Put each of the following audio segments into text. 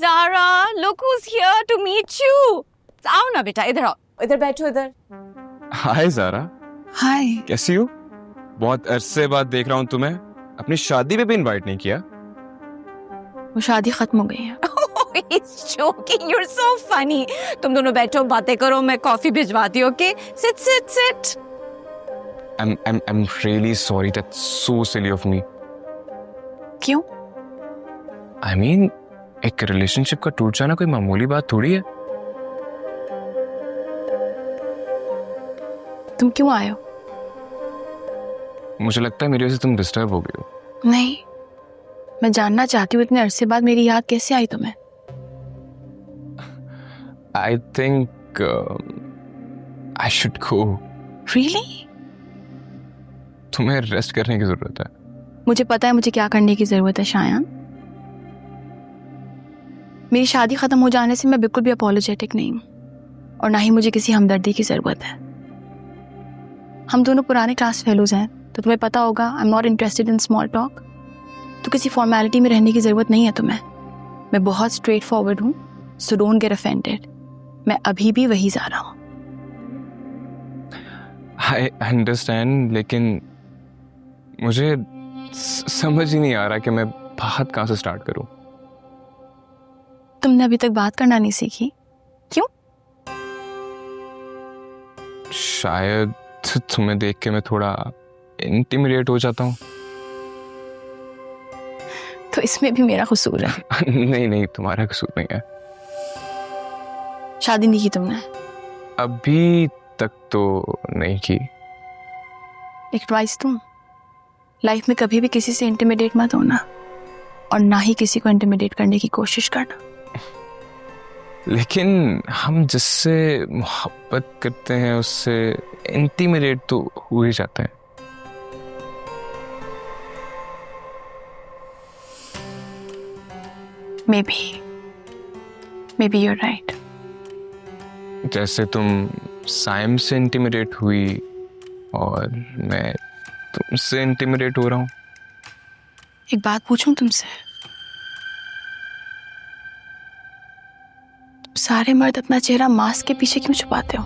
Zara, look who's here to meet you. आओ ना बेटा, इधर आओ, इधर बैठो इधर। हाय ज़ारा। हाय। कैसी हो? बहुत अरसे बाद देख रहा हूँ तुम्हें। अपनी शादी में भी इनवाइट नहीं किया। वो शादी खत्म हो गई है। He's joking. You're so funny. तुम दोनों बैठो, बातें करो, मैं कॉफी भिजवाती हूँ, okay? Sit. I'm really sorry. That's so silly of me. क्यों? I mean, एक रिलेशनशिप का टूट जाना कोई मामूली बात थोड़ी है। तुम क्यों आए हो? मुझे लगता है मेरी वजह से तुम डिस्टर्ब हो गई हो। नहीं, मैं जानना चाहती हूँ इतने अरसे बाद मेरी याद कैसे आई तुम्हें? I think I should go. Really? तुम्हें रेस्ट करने की जरूरत है। मुझे पता है मुझे क्या करने की जरूरत है शायान। मेरी शादी खत्म हो जाने से मैं बिल्कुल भी अपोलोजेटिक नहीं हूँ और ना ही मुझे किसी हमदर्दी की जरूरत है। हम दोनों पुराने क्लास फेलोज हैं, तो तुम्हें पता होगा आई am not interested in small talk. तो किसी फॉर्मेलिटी में रहने की जरूरत नहीं है तुम्हें। मैं बहुत स्ट्रेट फॉरवर्ड हूँ, सो डोंट गेट ऑफेंडेड। मैं अभी भी वही जा रहा हूँ। I understand, लेकिन मुझे समझ ही नहीं आ रहा कि मैं बात कहाँ से स्टार्ट करूँ। तुमने अभी तक बात करना नहीं सीखी, क्यों? शायद तुम्हें देख के मैं थोड़ा इंटिमिडेट हो जाता हूँ। तो इसमें भी मेरा कसूर है। नहीं, तुम्हारा कसूर नहीं है। शादी नहीं की तुमने? अभी तक तो नहीं की। एक एडवाइस दूं, लाइफ में कभी भी किसी से इंटिमिडेट मत होना और ना ही किसी को इंटिमिडेट करने की कोशिश करना। लेकिन हम जिससे मोहब्बत करते हैं उससे इंटिमिडेट तो हो ही जाता है। Maybe you're right. जैसे तुम साइम से इंटिमिडेट हुई और मैं तुमसे इंटिमिडेट हो रहा हूँ। एक बात पूछूं तुमसे? सारे मर्द अपना चेहरा मास्क के पीछे क्यों छुपाते हो?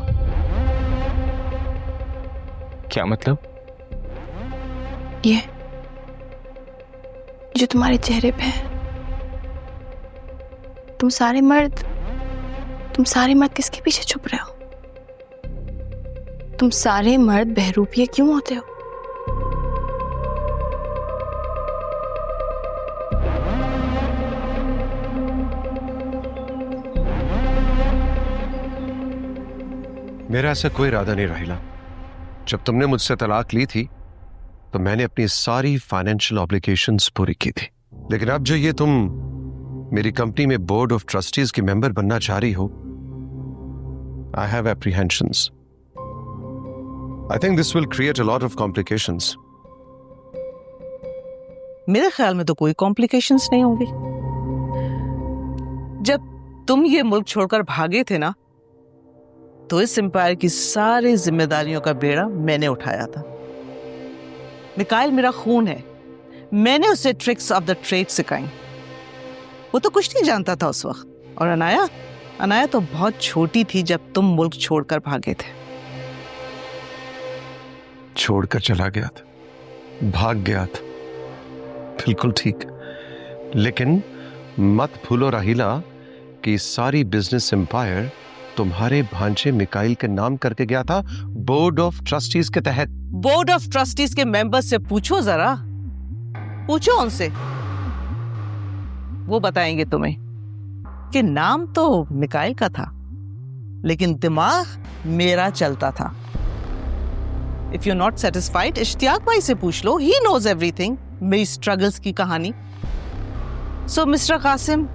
क्या मतलब? ये जो तुम्हारे चेहरे पे है, तुम सारे मर्द किसके पीछे छुप रहे हो? तुम सारे मर्द बहरूपिये क्यों होते हो? मेरा ऐसा कोई इरादा नहीं राहिला। जब तुमने मुझसे तलाक ली थी तो मैंने अपनी सारी फाइनेंशियल ऑब्लिगेशंस पूरी की थी। लेकिन अब जो ये तुम मेरी कंपनी में बोर्ड ऑफ ट्रस्टीज की मेंबर बनना चाह रही हो, I have apprehensions. I think this will create a lot of complications. मेरे ख्याल में तो कोई कॉम्प्लिकेशंस नहीं होंगी। जब तुम ये मुल्क छोड़कर भागे थे ना, तो इस एम्पायर की सारी जिम्मेदारियों का बेड़ा मैंने उठाया था। मिकाइल मेरा खून है, मैंने उसे ट्रिक्स ऑफ द ट्रेड सिखाई। वो तो कुछ नहीं जानता था उस वक्त। और अनाया तो बहुत छोटी थी जब तुम मुल्क छोड़कर भागे थे। छोड़कर चला गया था, भाग गया था, बिल्कुल ठीक। लेकिन मत भूलो राहिला कि सारी बिजनेस एम्पायर तुम्हारे भांजे मिकाइल के नाम करके गया था बोर्ड ऑफ ट्रस्टीज के तहत। बोर्ड ऑफ ट्रस्टीज के मेंबर्स से पूछो, जरा पूछो उनसे, वो बताएंगे तुम्हें कि नाम तो मिकाइल का था लेकिन दिमाग मेरा चलता था। If you not satisfied, Ishtiaq भाई से पूछ लो, ही नोज एवरीथिंग, मेरी स्ट्रगल्स की कहानी। So mister Qasim,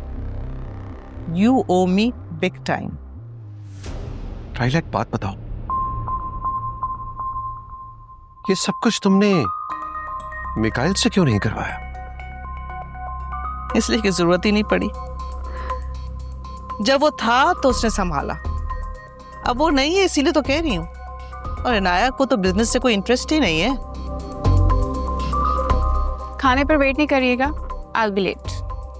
you owe me big time. Rahila एक बात बताओ, ये सब कुछ तुमने मिकाइल से क्यों नहीं करवाया? इसलिए कि जरूरत ही नहीं पड़ी। जब वो था तो उसने संभाला, अब वो नहीं है इसीलिए तो कह रही हूं। और इनाया को तो बिजनेस से कोई इंटरेस्ट ही नहीं है। खाने पर वेट नहीं करिएगा, आई विल बी लेट।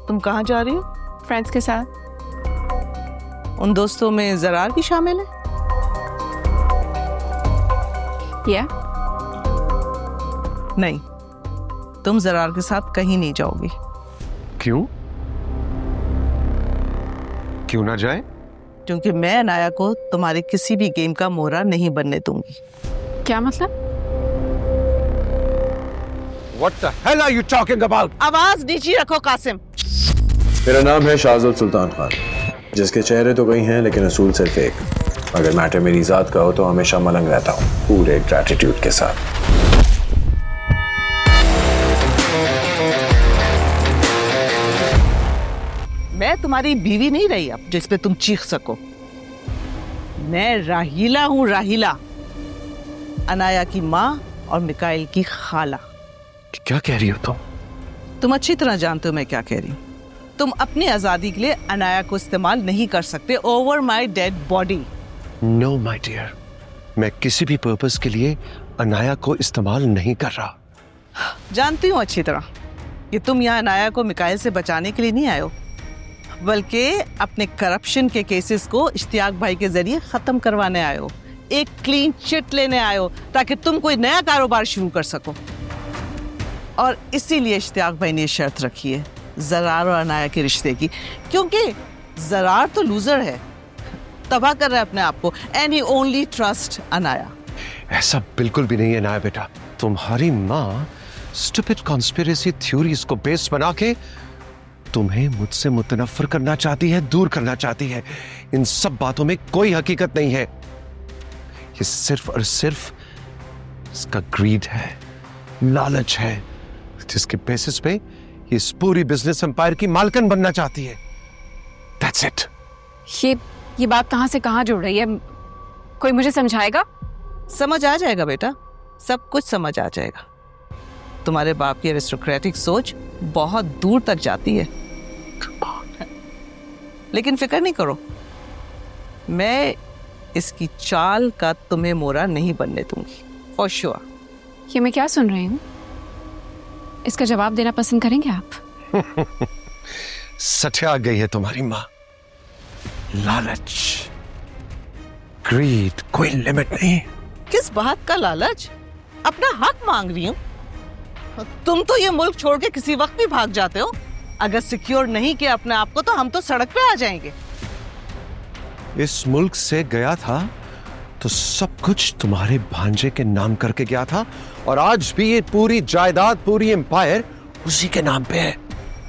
तुम कहाँ जा रही हो? फ्रेंड्स के साथ। उन दोस्तों में जरार भी शामिल है? या नहीं, तुम जरार के साथ कहीं नहीं जाओगी। क्यों? क्यों ना जाए? क्योंकि मैं अनाया को तुम्हारे किसी भी गेम का मोहरा नहीं बनने दूंगी। क्या मतलब? What the hell are you talking about? आवाज नीचे रखो कासिम। मेरा नाम है शाहज़ुल सुल्तान खान, जिसके चेहरे तो कई हैं लेकिन असूल सिर्फ एक। अगर मैटर मेरी ज़ात का हो तो हमेशा मलंग रहता हूँ, पूरे ग्रैटिट्यूड के साथ। मैं तुम्हारी बीवी नहीं रही अब जिस पे तुम चीख सको। मैं राहीला हूँ, राहीला, अनाया की माँ और मिकाइल की खाला। क्या कह रही हो तुम? तुम अच्छी तरह जानते हो मैं क्या कह रही हूँ। तुम अपनी आजादी के लिए अनाया को इस्तेमाल नहीं कर सकते over my dead body. No my dear, मैं किसी भी पर्पस के लिए अनाया को इस्तेमाल नहीं कर रहा। जानती हूँ अच्छी तरह कि तुम यहाँ अनाया को मिकाइल से बचाने के लिए नहीं आए हो, बल्कि अपने करप्शन के केसेस को इश्तियाक भाई के जरिए खत्म करवाने आए हो। एक क्लीन चिट लेने आए हो ताकि तुम कोई नया कारोबार शुरू कर सको। और इसीलिए इश्तियाक भाई ने शर्त रखी है जरार और अनाया के रिश्ते की, क्योंकि जरार तो लूजर है, तबाह कर रहा है अपने आप को, and he only trust Anaya. ऐसा बिल्कुल भी नहीं है अनाया बेटा। तुम्हारी माँ स्टूपिड कॉन्स्पिरेसी थ्योरीज को बेस बना के तुम्हें मुझसे मुतनफ्फर करना चाहती है, दूर करना चाहती है। इन सब बातों में कोई हकीकत नहीं है। ये सिर्फ और सिर्फ इसका ग्रीड है, लालच है, जिसके बेसिस पे इस पूरी बिजनेस एम्पायर की मालकन बनना चाहती है। That's it. ये बात कहाँ से कहाँ जुड़ रही है? कोई मुझे समझाएगा? समझ आ जाएगा बेटा, सब कुछ समझ आ जाएगा। तुम्हारे बाप की एरिस्टोक्रेटिक सोच बहुत दूर तक जाती है, लेकिन फिक्र नहीं करो, मैं इसकी चाल का तुम्हें मोरा नहीं बनने दूंगी, फॉर श्योर। ये मैं क्या सुन रही हूँ? इसका जवाब देना पसंद करेंगे आप? सठिया गई है तुम्हारी माँ। लालच, ग्रीड, कोई लिमिट नहीं। किस बात का लालच? अपना हक मांग रही हूँ। तुम तो ये मुल्क छोड़ के किसी वक्त भी भाग जाते हो। अगर सिक्योर नहीं किया अपने आप को तो हम तो सड़क पे आ जाएंगे। इस मुल्क से गया था तो सब कुछ तुम्हारे भांजे के नाम करके गया था, और आज भी ये पूरी जायदाद, पूरी एम्पायर उसी के नाम पे है।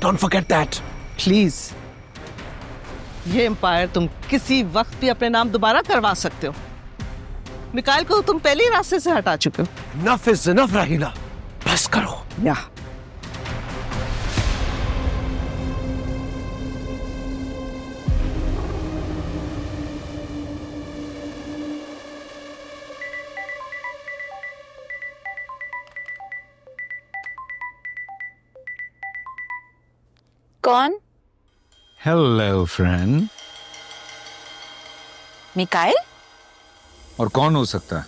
Don't forget that please. ये एम्पायर तुम किसी वक्त भी अपने नाम दोबारा करवा सकते हो। मिकाइल को तुम पहले ही रास्ते से हटा चुके हो। इनफ इज इनफ राहीला, बस करो। या कौन? Hello friend. मिकाइल? और कौन हो सकता है?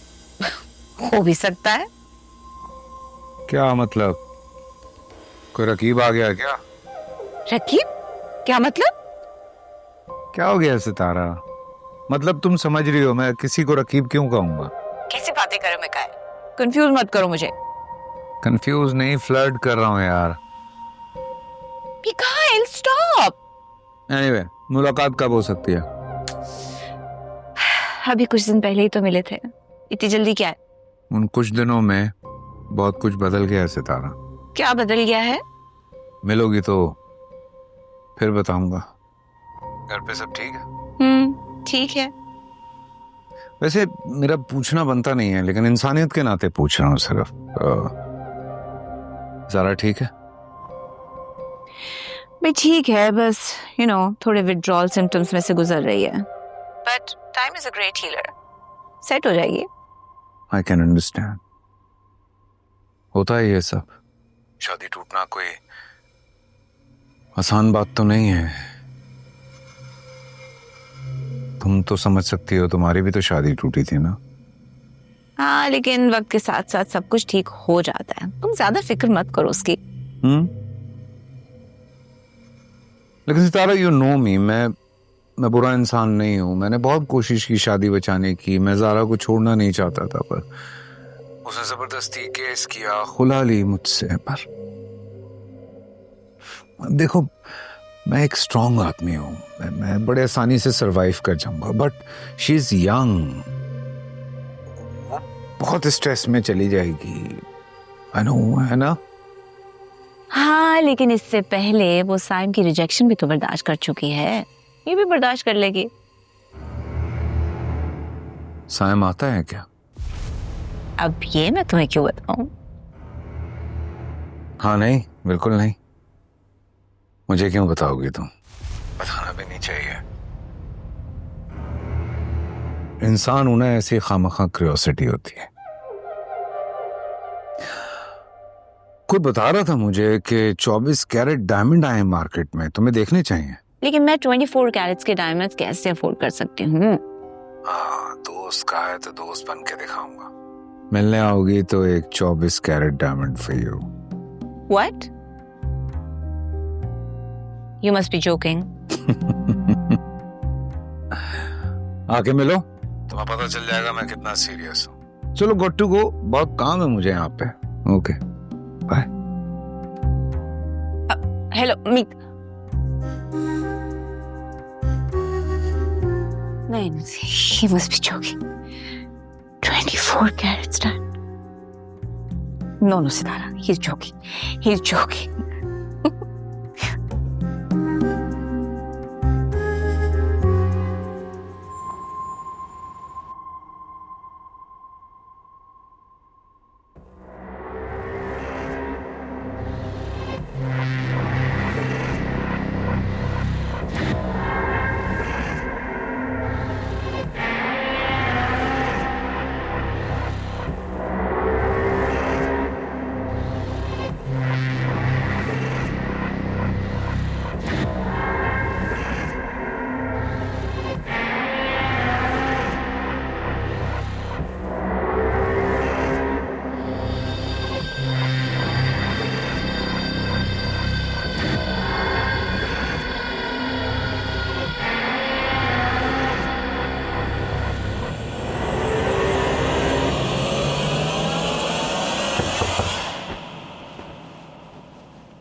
हो भी सकता है। क्या मतलब? कोई रकीब आ गया क्या? रकीब? क्या मतलब? क्या हो गया सितारा? मतलब तुम समझ रही हो, मैं किसी को रकीब क्यों कहूंगा? कैसी बातें कर रहे हो मिकाइल? कंफ्यूज मत करो मुझे। कंफ्यूज नहीं, फ्लर्ट कर रहा हूँ यार। मिकाइल स्टॉप। एनीवे, मुलाकात कब हो सकती है? अभी कुछ दिन पहले ही तो मिले थे, इतनी जल्दी क्या है? उन कुछ दिनों में बहुत कुछ बदल गया है सितारा। क्या बदल गया है? मिलोगी तो फिर बताऊंगा। घर पे सब ठीक है? ठीक है। वैसे मेरा पूछना बनता नहीं है, लेकिन इंसानियत के नाते पूछ रहा हूँ सिर्फ। ज़रा ठीक है? भाई ठीक है, बस थोड़े विड्रॉल सिम्टम्स में से गुजर रही है, but time is a great healer. Set हो जाएगी। I can understand. होता है ये सब। शादी टूटना कोई आसान बात तो नहीं है। तुम तो समझ सकती हो, तुम्हारी भी तो शादी टूटी थी ना। हाँ, लेकिन वक्त के साथ साथ सब कुछ ठीक हो जाता है। तुम ज्यादा फिक्र मत करो उसकी। लेकिन सितारा, यू नो मी, मैं बुरा इंसान नहीं हूँ। मैंने बहुत कोशिश की शादी बचाने की, मैं ज़ारा को छोड़ना नहीं चाहता था, पर उसने जबरदस्ती केस किया, खुला ली मुझसे। पर देखो, मैं एक स्ट्रांग आदमी हूँ, मैं बड़े आसानी से सरवाइव कर जाऊंगा, बट शी इज यंग, वो बहुत स्ट्रेस में चली जाएगी। आई नो, है ना? हाँ, लेकिन इससे पहले वो साइम की रिजेक्शन भी तो बर्दाश्त कर चुकी है, ये भी बर्दाश्त कर लेगी। साइम आता है क्या? अब ये मैं तुम्हें क्यों बताऊं? हाँ, नहीं, बिल्कुल नहीं। मुझे क्यों बताओगी तुम? बताना भी नहीं चाहिए। इंसान उन्हें ऐसी खामखा क्यूरियोसिटी होती है। कोई बता रहा था मुझे कि 24 कैरेट डायमंड आए हैं मार्केट में, तुम्हें देखने चाहिए। लेकिन मैं 24 कैरेट्स के डायमंड्स कैसे अफोर्ड कर सकती हूँ? हाँ, दोस्त का है तो दोस्त बन के दिखाऊंगा। मिलने आओगी तो एक 24 carat diamond for you. What? You must be joking. आके मिलो, तुम्हें पता चल जाएगा मैं कितना सीरियस हूँ। चलो, गॉट टू गो, बहुत काम है मुझे यहाँ पे। Okay, bye. हेलो मीत। नहीं, he must be joking. 24 carats done. No, Sitara, he's joking. He's joking.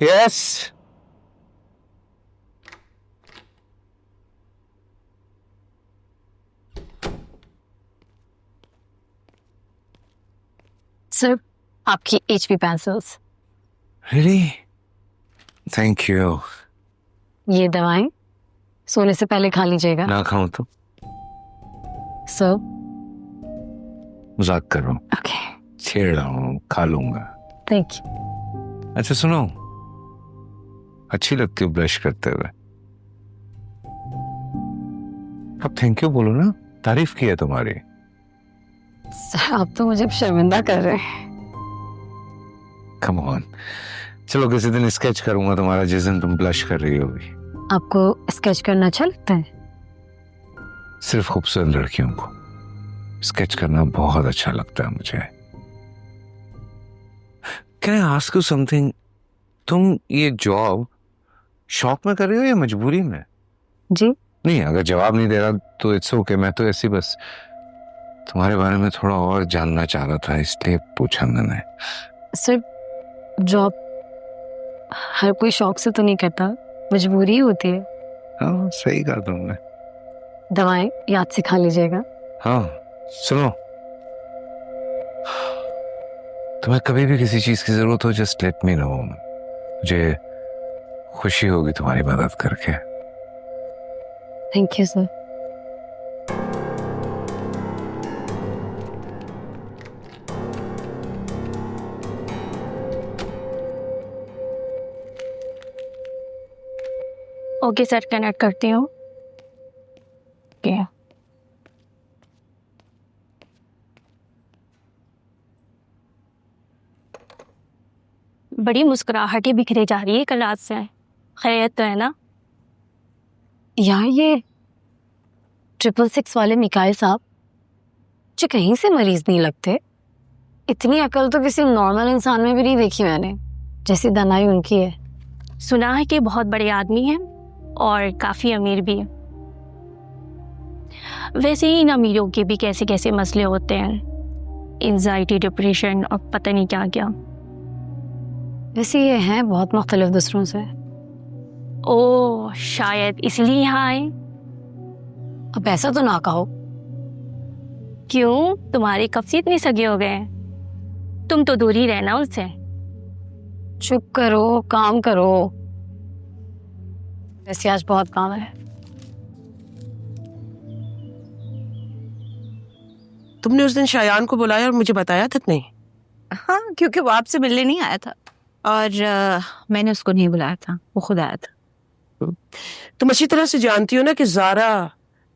Yes, sir, आपकी HP pencils. Really? Thank you. ये दवाएं सोने से पहले खा लीजिएगा। ना खाऊं तो? सर, मजाक कर रहा हूँ, ओके, छेड़ रहा हूँ, खा लूंगा। Thank you. अच्छा सुनो, अच्छी लगती हो ब्रश करते हुए। अब थैंक यू बोलो ना, तारीफ की है तुम्हारी। सर, आप तो मुझे शर्मिंदा कर रहे हैं। कम ऑन, चलो किसी दिन स्केच करूंगा तुम्हारा जिस दिन तुम ब्लश कर रही होगी। आपको स्केच करना अच्छा लगता है? सिर्फ खूबसूरत लड़कियों को स्केच करना बहुत अच्छा लगता है मुझे। Can I ask you something? तुम ये जॉब शौक में कर रही हो या मजबूरी में? जी। नहीं, अगर जवाब नहीं दे रहा तो इट्स ओके। मैं तो ऐसी बस तुम्हारे बारे में थोड़ा और जानना चाह रहा था, इसलिए पूछा मैंने। सर, जॉब हर कोई शौक से तो नहीं करता, मजबूरी होती है। हाँ, सही कहा तुमने। दवाएं याद से खा लीजिएगा। हाँ, सुनो, तुम्हें कभी भी किसी चीज की जरूरत हो, जस्ट लेट मी नो। मुझे खुशी होगी तुम्हारी मदद करके। Thank you sir. Okay sir, connect करती हूँ। बड़ी मुस्कुराहटें बिखरे जा रही है कल रात से। खैरियत तो है ना? यार, ये 666 वाले मिकाइल साहब जो कहीं से मरीज नहीं लगते। इतनी अकल तो किसी नॉर्मल इंसान में भी नहीं देखी मैंने, जैसी दानाई उनकी है। सुना है कि बहुत बड़े आदमी हैं और काफ़ी अमीर भी है। वैसे ही इन अमीरों के भी कैसे कैसे मसले होते हैं, एंजाइटी, डिप्रेशन और पता नहीं क्या क्या। वैसे ये हैं बहुत मुख्तलिफ दूसरों से। ओह, शायद इसलिए यहाँ आए। अब ऐसा तो ना कहो। क्यों, तुम्हारे कब से इतने सगे हो गए हैं? तुम तो दूर ही रहना उससे। चुप करो, काम करो। वैसे आज बहुत काम है। तुमने उस दिन शायान को बुलाया और मुझे बताया तक नहीं? हाँ, क्योंकि वो आपसे मिलने नहीं आया था और मैंने उसको नहीं बुलाया था, वो खुद आया था। तुम अच्छी तरह से जानती हो ना कि ज़ारा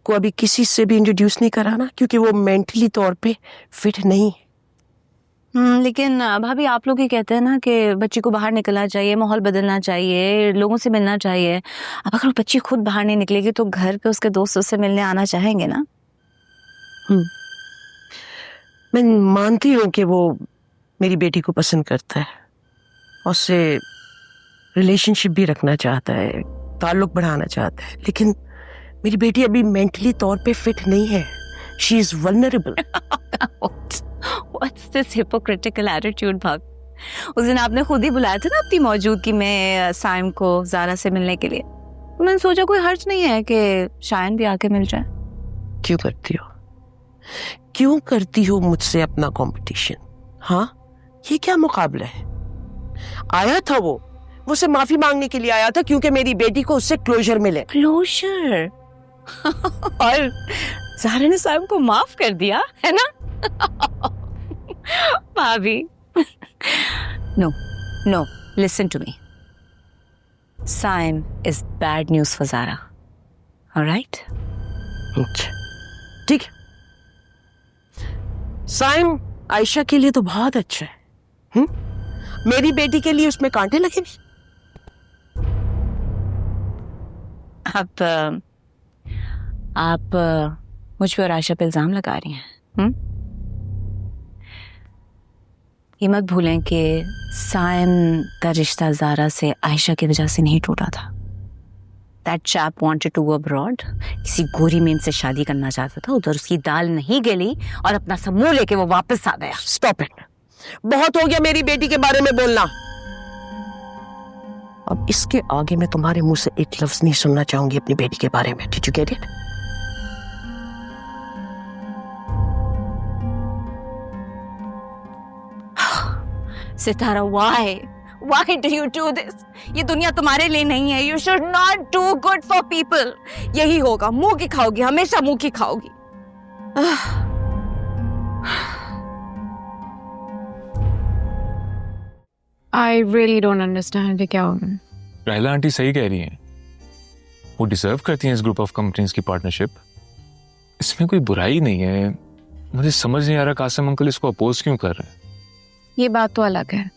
को अभी किसी से भी इंट्रोड्यूस नहीं कराना, क्योंकि वो मेंटली तौर पे फिट नहीं है। लेकिन भाभी, आप लोग ही कहते हैं ना कि बच्ची को बाहर निकलना चाहिए, माहौल बदलना चाहिए, लोगों से मिलना चाहिए। अब अगर वो बच्ची खुद बाहर नहीं निकलेगी तो घर पे उसके दोस्तों से मिलने आना चाहेंगे ना। मैं मानती हूँ कि वो मेरी बेटी को पसंद करता है, उससे रिलेशनशिप भी रखना चाहता है, ताल्लुक बढ़ाना चाहता है, लेकिन मेरी बेटी अभी मेंटली तौर पे फिट नहीं है। She is vulnerable. What's this hypocritical attitude, भाभी? उस दिन आपने खुद ही बुलाया था ना अपनी मौजूदगी में साइम को ज़ारा से मिलने के लिए। मैंने सोचा कोई हर्ज नहीं है कि शायन भी आके मिल जाए। क्यों करती हो मुझसे अपना कंपटीशन? हाँ, ये क्या मुकाबला है? आया था वो मुझसे माफी मांगने के लिए आया था, क्योंकि मेरी बेटी को उससे क्लोजर मिले। क्लोजर? और ज़ारा ने साइम को माफ कर दिया है ना? भाभी, no, listen to me. Saim is bad news for Zara. All right? ठीक है। साइम आयशा के लिए तो बहुत अच्छा है। मेरी बेटी के लिए उसमें कांटे लगे नहीं। अब आप मुझ पे और आयशा पे इल्जाम लगा रही हैं। ये मत भूलें कि साइम का रिश्ता ज़ारा से आयशा की वजह से नहीं टूटा था। That chap wanted to go abroad. किसी गोरी मेम से शादी करना चाहता था, उधर उसकी दाल नहीं गली और अपना सब मुंह लेके वो वापस आ गया। Stop it. बहुत हो गया मेरी बेटी के बारे में बोलना। अब इसके आगे मैं तुम्हारे मुंह से एक लफ्ज नहीं सुनना चाहूंगी अपनी बेटी के बारे में। Did you get it? Sitara, why do you do this? ये दुनिया तुम्हारे लिए नहीं है। You should not do good for people. यही होगा, मुंह की खाओगी, हमेशा मुंह की खाओगी। I really don't understand ये क्या हो रहा है। राहिला आंटी सही कह रही हैं, वो डिजर्व करती हैं इस ग्रुप ऑफ कंपनीज की पार्टनरशिप। इसमें कोई बुराई नहीं है। मुझे समझ नहीं आ रहा कासिम अंकल इसको अपोज क्यों कर रहे हैं। ये बात तो अलग है,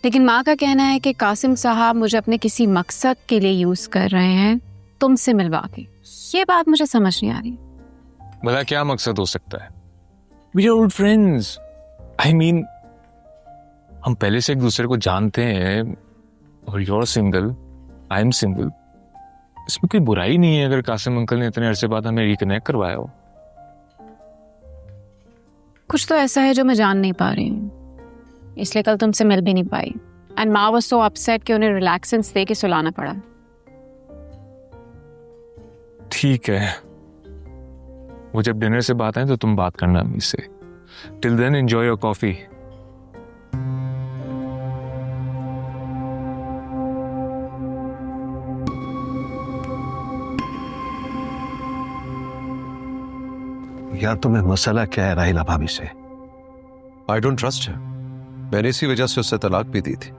लेकिन माँ का कहना है कि कासिम साहब मुझे अपने किसी मकसद के लिए यूज कर रहे हैं तुमसे मिलवा के। ये बात मुझे समझ नहीं आ रही। भला क्या मकसद हो सकता है? We are old friends. I mean, हम पहले से एक दूसरे को जानते हैं और you're single, I'm single. इसमें कोई बुराई नहीं है अगर कासिम अंकल ने इतने अरसे बाद हमें रिकनेक्ट करवाया हो। कुछ तो ऐसा है जो मैं जान नहीं पा रही हूँ, इसलिए कल तुमसे मिल भी नहीं पाई। एंड माँ वाज सो अपसेट कि उन्हें रिलैक्सेंस दे के सुलाना पड़ा। ठीक है, वो जब डिनर से बात आए तो तुम बात करना अम्मी से। Till then enjoy your coffee. यार तुम्हें मसला क्या है राहिला भाभी से? आई डोंट ट्रस्ट है। मैंने इसी वजह से उससे तलाक भी दी थी।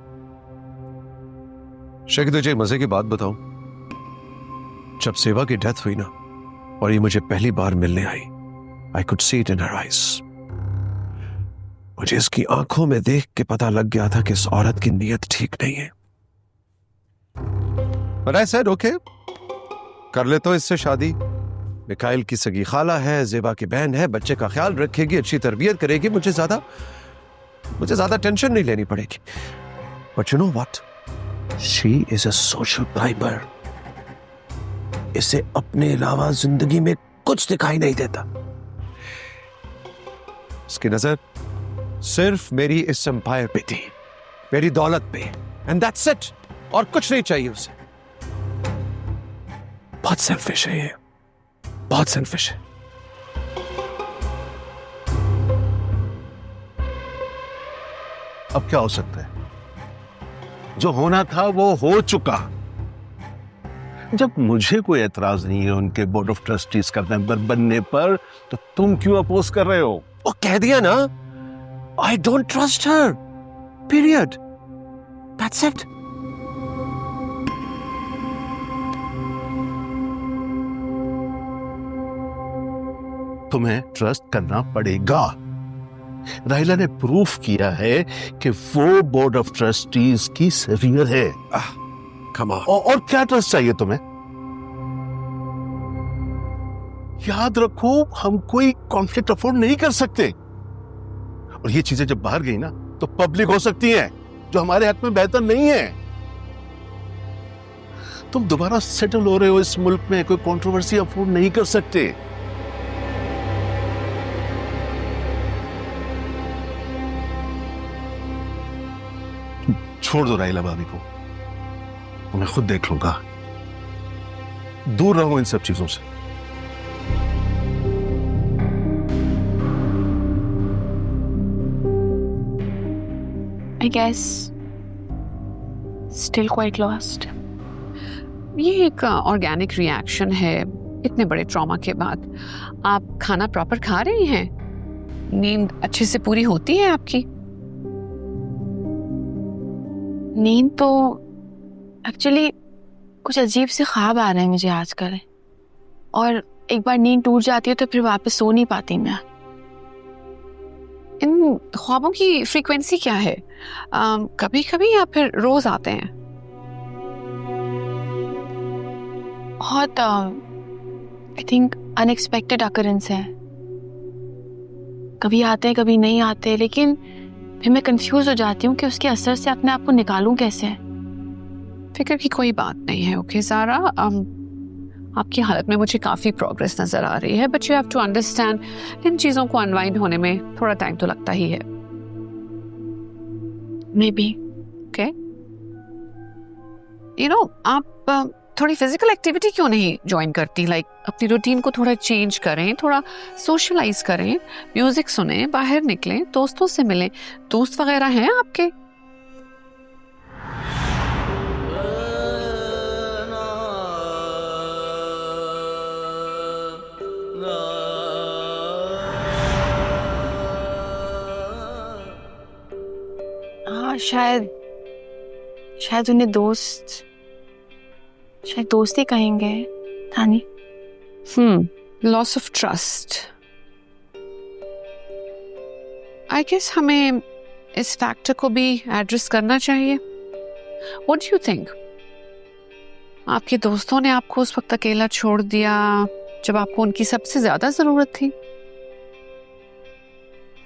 शायद तुझे मजे की बात बताऊं, जब सेवा की डेथ हुई ना और ये मुझे पहली बार मिलने आई, I could see it in her eyes. मुझे इसकी आंखों में देख के पता लग गया था कि इस औरत की नीयत ठीक नहीं है। But I said, okay, कर ले तो इससे शादी। मिकाइल की सगी खाला है, ज़ेबा की बहन है, बच्चे का ख्याल रखेगी, अच्छी तरबियत करेगी, मुझे ज्यादा टेंशन नहीं लेनी पड़ेगी। But you know what? She is a social climber. इसे अपने अलावा जिंदगी में कुछ दिखाई नहीं देता। इसकी नजर सिर्फ मेरी इस एम्पायर पे थी, मेरी दौलत पे, एंड दैट्स इट, और कुछ नहीं चाहिए उसे। बहुत सेल्फिश है ये, बहुत सेल्फिश है। अब क्या हो सकता है? जो होना था वो हो चुका। जब मुझे कोई एतराज नहीं है उनके बोर्ड ऑफ ट्रस्टीज का मेंबर बनने पर, तो तुम क्यों अपोज कर रहे हो? वो कह दिया ना, I don't trust her, period, that's it. तुम्हें ट्रस्ट करना पड़ेगा। राहिला ने प्रूफ किया है कि वो बोर्ड ऑफ ट्रस्टीज की सफियर है। Come on. और क्या ट्रस्ट चाहिए तुम्हें? याद रखो, हम कोई कॉन्फ्लिक्ट अफोर्ड नहीं कर सकते, और ये चीजें जब बाहर गई ना तो पब्लिक हो सकती हैं, जो हमारे हक में बेहतर नहीं है। तुम दोबारा सेटल हो रहे हो इस मुल्क में, कोई कंट्रोवर्सी अफोर्ड नहीं कर सकते। छोड़ दो राहिला भाभी को, मैं खुद देख लूंगा। दूर रहो इन सब चीजों से। I guess still quite lost. ये एक ऑर्गेनिक रिएक्शन है इतने बड़े ट्रॉमा के बाद। आप खाना प्रॉपर खा रही हैं? नींद अच्छे से पूरी होती है आपकी? नींद तो एक्चुअली कुछ अजीब से ख्वाब आ रहे हैं मुझे आजकल, और एक बार नींद टूट जाती है तो फिर वापस सो नहीं पाती मैं। इन ख्वाबों की फ्रीक्वेंसी क्या है? कभी कभी या फिर रोज आते हैं? बहुत आई थिंक अनएक्सपेक्टेड अकरेंस है। कभी आते हैं कभी नहीं आते, लेकिन फिर मैं कंफ्यूज हो जाती हूँ कि उसके असर से अपने आप को निकालूं कैसे। फिक्र की कोई बात नहीं है। ओके ज़ारा, आपकी हालत में मुझे काफ़ी प्रोग्रेस नज़र आ रही है, but you have to understand, इन चीज़ों को अनवाइंड होने में थोड़ा टाइम तो लगता ही है। May be. Okay, you know, आप थोड़ी फिजिकल एक्टिविटी क्यों नहीं ज्वाइन करती? लाइक अपनी रूटीन को थोड़ा चेंज करें, थोड़ा सोशलाइज करें, म्यूजिक सुने, बाहर निकलें, दोस्तों से मिलें। दोस्त वगैरह हैं आपके? हाँ, शायद उन्हें शायद दोस्त ही कहेंगे Tani. Loss of trust. I guess हमें इस फैक्टर को भी एड्रेस करना चाहिए। What do you think? आपके दोस्तों ने आपको उस वक्त अकेला छोड़ दिया जब आपको उनकी सबसे ज्यादा जरूरत थी।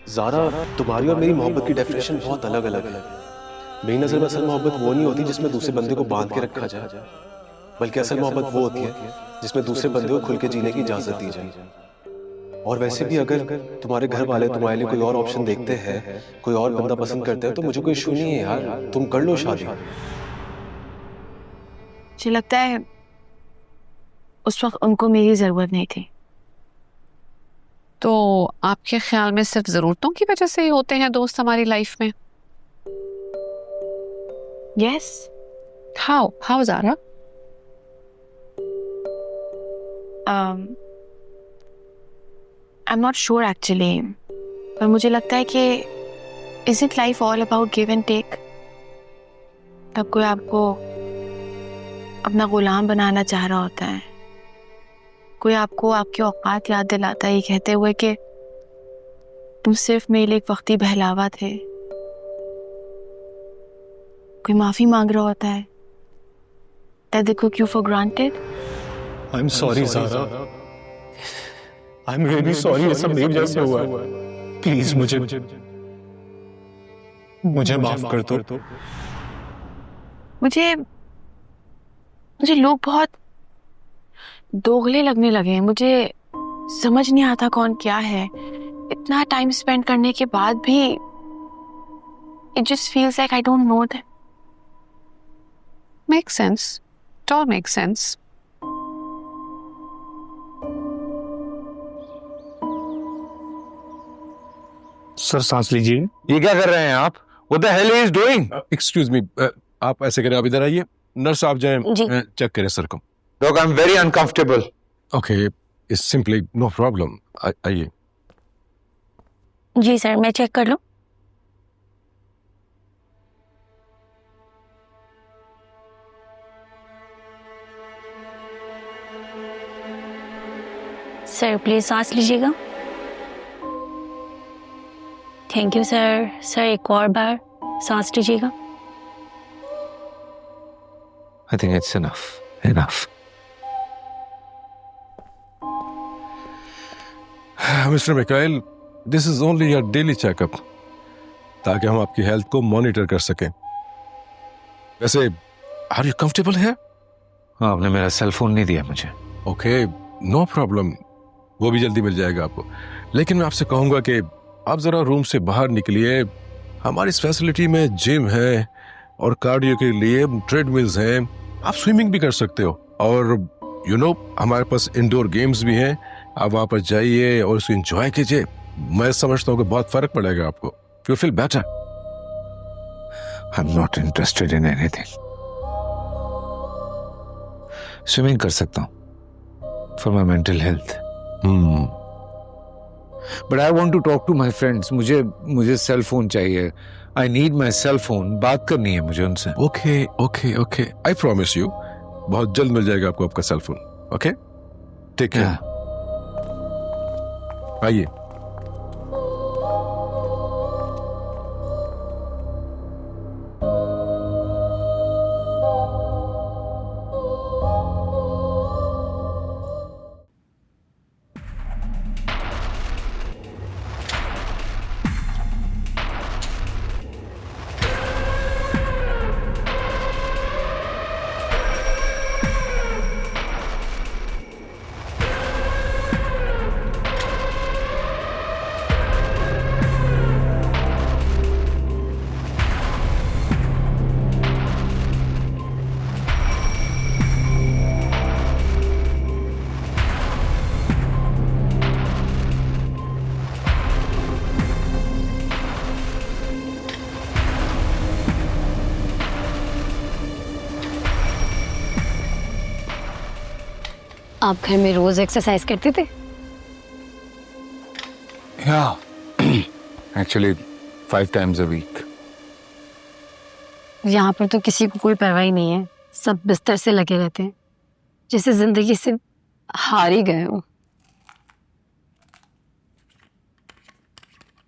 ज़ारा, तुम्हारी और मेरी मोहब्बत की डेफिनेशन बहुत अलग अलग है। मेरी नज़र में असल मोहब्बत वो नहीं होती जिसमें दूसरे बंदे को बांध के रखा जाए, बल्कि असल मोहब्बत वो होती है जिसमें दूसरे बंदे को खुल के जीने की इजाज़त दी जाए। और वैसे भी अगर तुम्हारे घर वाले तुम्हारे लिए कोई और ऑप्शन देखते हैं, कोई और बंदा पसंद करते हैं, तो मुझे कोई इशू नहीं है यार, तुम कर लो शादी। मुझे लगता है उस वक्त उनको मेरी ज़रूरत नहीं थी। तो आपके ख्याल में सिर्फ ज़रूरतों की वजह से ही होते हैं दोस्त हमारी लाइफ में? Yes. How Zara? I am not sure actually, पर मुझे लगता है कि isn't life all about give and take? तब कोई आपको अपना गुलाम बनाना चाह रहा होता है, कोई आपको आपकी औकात याद दिलाता है ये कहते हुए कि तुम सिर्फ मेरे लिए एक वक्ती बहलावा थे। कोई माफी मांग रहा होता है that they took you for granted. I'm sorry, Zara. I'm really sorry, ये सब मेरी वजह से हुआ है। प्लीज मुझे माफ कर दो। मुझे लोग बहुत दोगले लगने लगे हैं। मुझे समझ नहीं आता कौन क्या है। इतना टाइम स्पेंड करने के बाद भी it just feels like I don't know that. Makes sense. It all makes sense. Sir सांस लीजिए। ये क्या कर रहे हैं आप? What the hell he is doing? Excuse me, आप ऐसे करें, आप इधर आइए। नर्स आप जाएं, जी। चेक करें सर को। Look, I'm very uncomfortable. Okay, it's simply no problem. आइए। जी सर, मैं चेक कर लूं? सर प्लीज सांस लीजिएगा। Thank you sir. सर एक और बार सांस लीजिएगा। I think it's enough. Enough. Mister Mikail, this is only your daily checkup, ताकि हम आपकी हेल्थ को मॉनिटर कर सकें। वैसे आर यू कंफर्टेबल है? हाँ, आपने मेरा सेल फोन नहीं दिया मुझे। ओके, नो प्रॉब्लम, वो भी जल्दी मिल जाएगा आपको। लेकिन मैं आपसे कहूंगा कि आप जरा रूम से बाहर निकलिए। हमारी इस फैसिलिटी में जिम है और कार्डियो के लिए ट्रेडमिल्स हैं। आप स्विमिंग भी कर सकते हो और हमारे पास इंडोर गेम्स भी हैं। आप वहां पर जाइए और उसको एंजॉय कीजिए। मैं समझता हूँ कि बहुत फर्क पड़ेगा आपको। You feel better. I'm not interested in anything. Swimming कर सकता हूँ for my mental health. But I want to talk to my friends. मुझे सेल फोन चाहिए। I need my cell phone. बात करनी है मुझे उनसे। Okay okay okay, I promise you, बहुत जल्द मिल जाएगा आपको आपका सेल फोन। ओके, ठीक है, आइए। आप घर में रोज एक्सरसाइज करते थे? Actually 5 times a week. यहाँ पर तो किसी को कोई परवाह ही नहीं है। सब बिस्तर से लगे रहते हैं, जैसे जिंदगी से हार ही गए हो।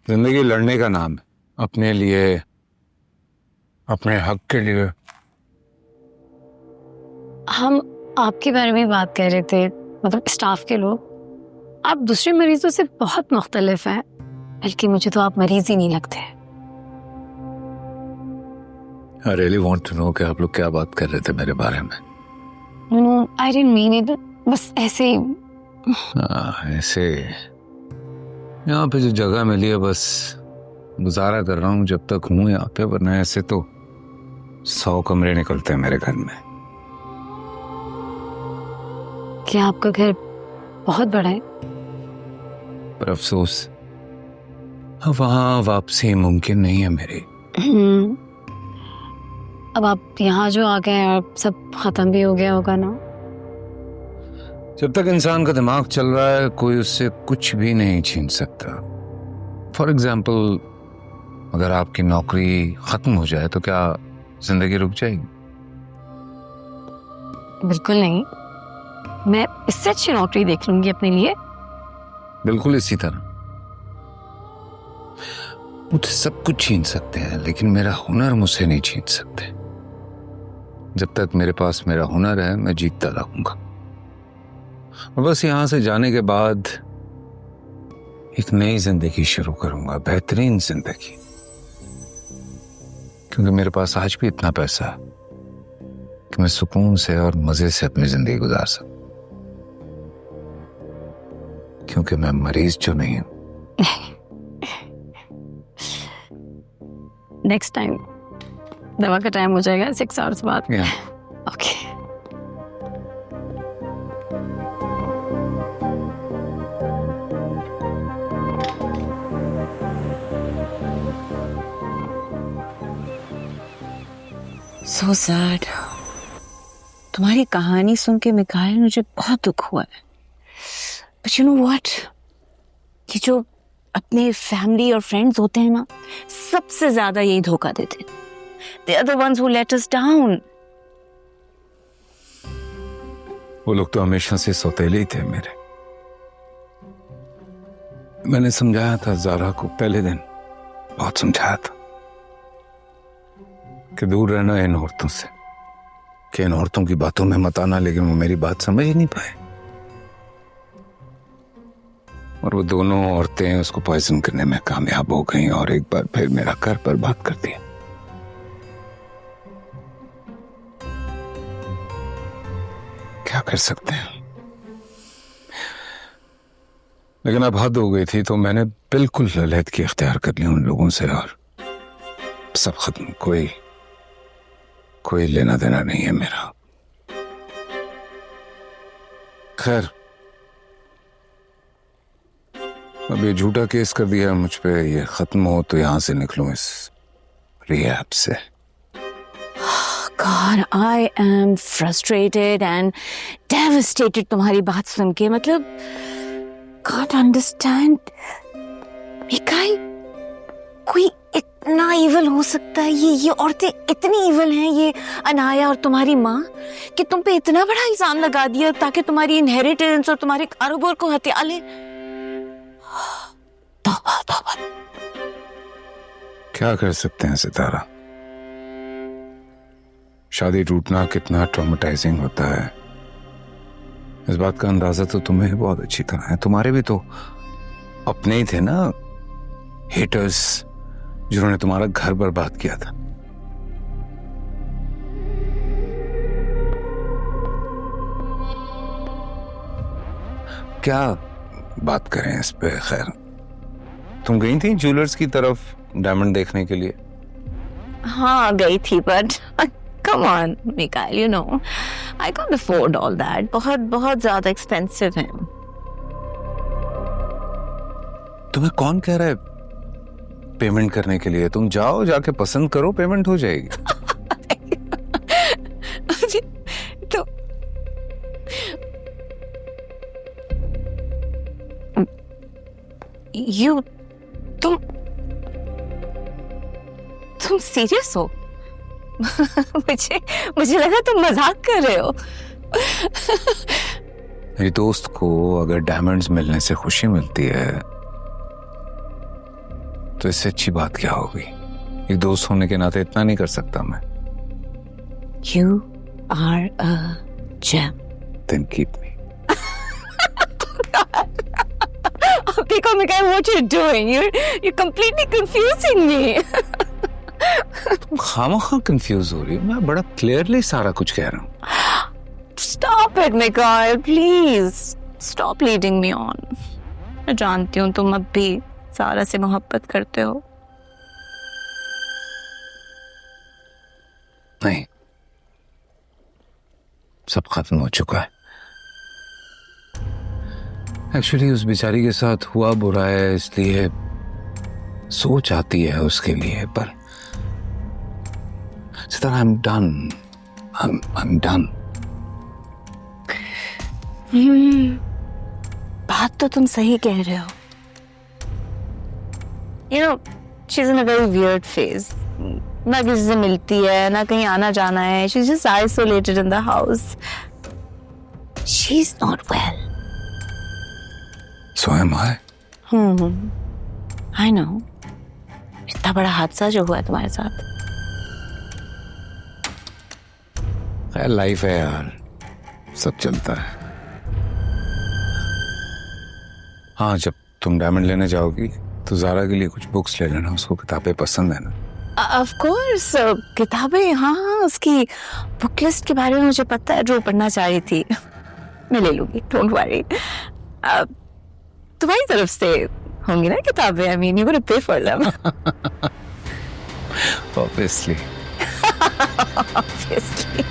जिंदगी लड़ने का नाम है, अपने लिए, अपने हक के लिए। हम आपके बारे में बात कर रहे थे, मतलब स्टाफ के लोग। आप दूसरे मरीजों से बहुत मुख्तलिफ हैं, बल्कि मुझे तो आप मरीज ही नहीं लगते। I really want to know कि आप लोग क्या बात कर रहे थे मेरे बारे में। No, I didn't mean it. बस ऐसे ही। ऐसे यहाँ पे जो जगह मिली है बस गुजारा कर रहा हूँ जब तक हूँ यहाँ पे, वरना ऐसे तो 100 कमरे निकलते हैं मेरे घर में। क्या आपका घर बहुत बड़ा है? पर अफसोस अब वहाँ वापसी मुमकिन नहीं है मेरी। अब आप यहाँ जो आ गए और सब खत्म भी हो गया होगा ना? जब तक इंसान का दिमाग चल रहा है कोई उससे कुछ भी नहीं छीन सकता। फॉर एग्जाम्पल, अगर आपकी नौकरी खत्म हो जाए तो क्या जिंदगी रुक जाएगी? बिल्कुल नहीं। मैं इससे अच्छी नौकरी देख लूंगी अपने लिए। बिल्कुल इसी तरह। मुझे सब कुछ छीन सकते हैं लेकिन मेरा हुनर मुझसे नहीं छीन सकते। जब तक मेरे पास मेरा हुनर है मैं जीतता रहूंगा। और बस यहां से जाने के बाद एक नई जिंदगी शुरू करूंगा, बेहतरीन जिंदगी। क्योंकि मेरे पास आज भी इतना पैसा है कि मैं सुकून से और मजे से अपनी जिंदगी गुजार सकूं। क्योंकि मैं मरीज जो नहीं हूं। नेक्स्ट टाइम दवा का टाइम हो जाएगा 6 आवर्स बाद। Okay so sad. तुम्हारी कहानी सुन के मिकाइल मुझे बहुत दुख हुआ है। बट यू नो व्हाट, ये जो अपने फैमिली और फ्रेंड्स होते हैं ना, सबसे ज्यादा यही धोखा देते हैं। They are the ones who let us down. वो लोग तो हमेशा से सौतेले ही थे मेरे। मैंने समझाया था ज़ारा को पहले दिन, बहुत समझाया था कि दूर रहना इन औरतों से, कि इन औरतों की बातों में मत आना, लेकिन वो मेरी बात समझ ही नहीं पाए और वो दोनों औरतें उसको पॉइजन करने में कामयाब हो गईं और एक बार फिर मेरा घर बर्बाद कर दिया। क्या कर सकते हैं, लेकिन अब हद हो गई थी तो मैंने बिल्कुल अलहदगी इख्तियार कर ली उन लोगों से और सब खत्म। कोई लेना देना नहीं है मेरा। खैर, अब ये झूठा केस कर दिया मुझ पे, ये खत्म हो तो यहां से निकलूं इस रिहैब से। God, I am frustrated and devastated तुम्हारी बात सुन के। मतलब can't understand। मिकाइल, कोई इतना इवल हो सकता है? ये औरतें इतनी इवल हैं, ये अनाया और तुम्हारी माँ, कि तुम पे इतना बड़ा इल्जाम लगा दिया ताकि तुम्हारी इनहेरिटेंस और तुम्हारे कारोबार को हत्या ले। तौबा तौबा। क्या कर सकते हैं सितारा, शादी टूटना कितना ट्रॉमेटाइजिंग होता है, इस बात का अंदाजा तो तुम्हें बहुत अच्छी तरह है। तुम्हारे भी तो अपने ही थे ना हेटर्स, जिन्होंने तुम्हारा घर बर्बाद किया था। क्या बात करें इस पे। खैर, तुम गई थी ज्वेलर्स की तरफ डायमंड देखने के लिए? हाँ गई थी, but come on, Mikhail, you know, I can't afford all that. बहुत ज़्यादा expensive है। तुम्हें कौन कह रहा है पेमेंट करने के लिए? तुम जाओ, जाके पसंद करो, पेमेंट हो जाएगी। तो तुम सीरियस हो? मुझे लगा तुम मजाक कर रहे हो। मेरी दोस्त को अगर डायमंड्स मिलने से खुशी मिलती है तो इससे अच्छी बात क्या होगी। एक दोस्त होने के नाते इतना नहीं कर सकता मैं। You are a gem. Then keep me. देखो Mikhail, what you're doing? You're completely confusing me. तुम खामखा कंफ्यूज हो रही हो, मैं बड़ा क्लियरली सारा कुछ कह रहा हूँ। Stop it, Mikhail, please. Stop leading me on. मैं जानती हूँ तुम अब भी सारा से मोहब्बत करते हो। नहीं, सब खत्म हो चुका है। एक्चुअली उस बेचारी के साथ हुआ बुरा है, इसलिए सोच आती है उसके लिए, पर सितारा, I'm done. I'm done. बात तो तुम सही कह रहे हो। You know, she's in a very weird phase. ना किसी से मिलती है, ना कहीं आना जाना है। She's just isolated in the house. She's not well. So am I. I know. इतना बड़ा हादसा जो हुआ है तुम्हारे साथ। खैर, लाइफ है यार, सब चलता है। हाँ, जब तुम डायमंड लेने जाओगी तो ज़ारा के लिए कुछ बुक्स ले लेना, उसको किताबें पसंद है ना। Of course, किताबें, हाँ, उसकी बुक लिस्ट के बारे में मुझे पता है, जो पढ़ना चाह रही थी। मैं ले लूंगी, डोंट वरी। तुम्हारी तरफ से होंगी ना किताबें, I mean you gonna pay for them. Obviously Obviously.